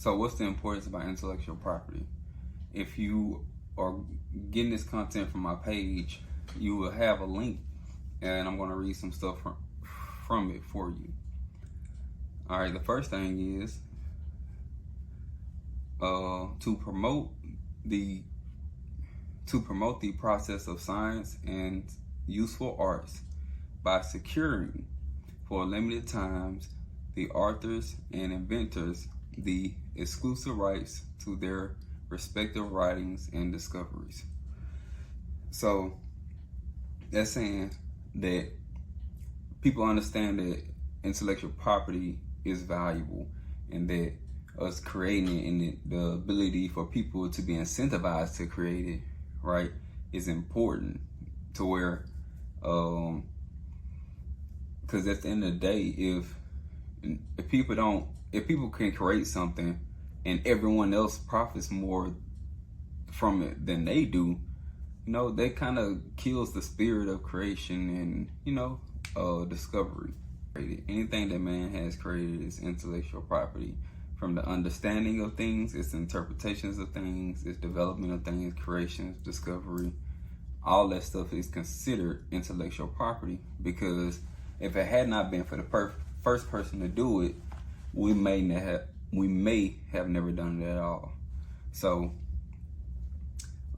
So what's the importance about intellectual property? If you are getting this content from my page, you will have a link, and I'm going to read some stuff from it for you. All right, the first thing is to promote the process of science and useful arts by securing for limited times the authors and inventors the exclusive rights to their respective writings and discoveries. So that's saying that people understand that intellectual property is valuable, and that us creating it and the ability for people to be incentivized to create it, right, is important, to where because at the end of the day, if people can create something and everyone else profits more from it than they do, that kind of kills the spirit of creation and discovery. Anything that man has created is intellectual property. From the understanding of things, its interpretations of things, its development of things, creations, discovery, all that stuff is considered intellectual property, because if it had not been for the first person to do it, we may have never done it at all. So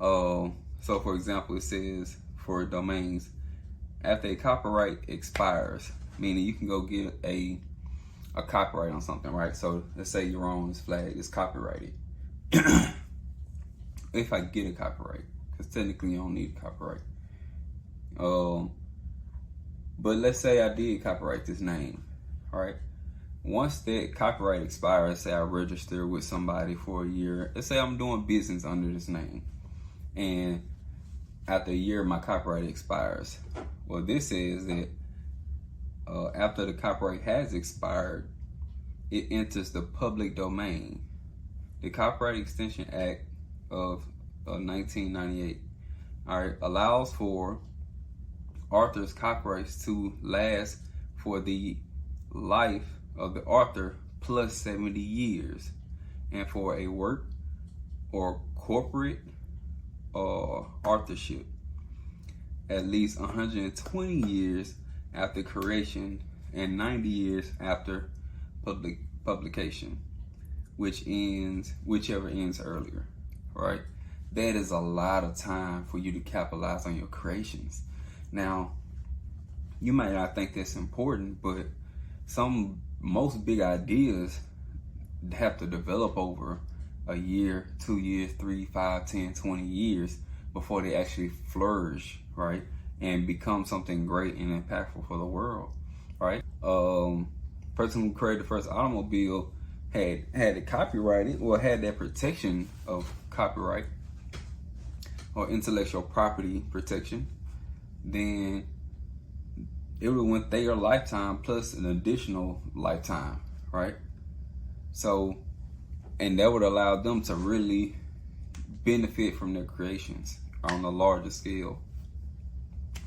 for example, it says for domains, after a copyright expires, meaning you can go get a copyright on something, right? So let's say you're on this flag, it's copyrighted. If I get a copyright, because technically you don't need a copyright. But let's say I did copyright this name, right? Once that copyright expires, say I register with somebody for a year. Let's say I'm doing business under this name, and after a year my copyright expires. Well, this says that after the copyright has expired, it enters the public domain. The Copyright Extension Act of 1998, all right, allows for authors' copyrights to last for the life of the author plus 70 years, and for a work or corporate authorship at least 120 years after creation and 90 years after publication, whichever ends earlier, right? That is a lot of time for you to capitalize on your creations. Now, you might not think that's important, but most big ideas have to develop over a year, 2 years, 3, 5, 10, 20 years before they actually flourish, right? And become something great and impactful for the world, right? Person who created the first automobile had it copyrighted, or had that protection of copyright or intellectual property protection, then it would have went their lifetime plus an additional lifetime, right? So, and that would allow them to really benefit from their creations on a larger scale.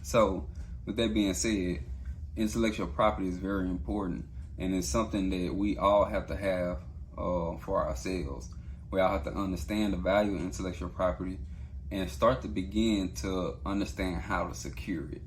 So, with that being said, intellectual property is very important, and it's something that we all have to have for ourselves. We all have to understand the value of intellectual property and start to begin to understand how to secure it.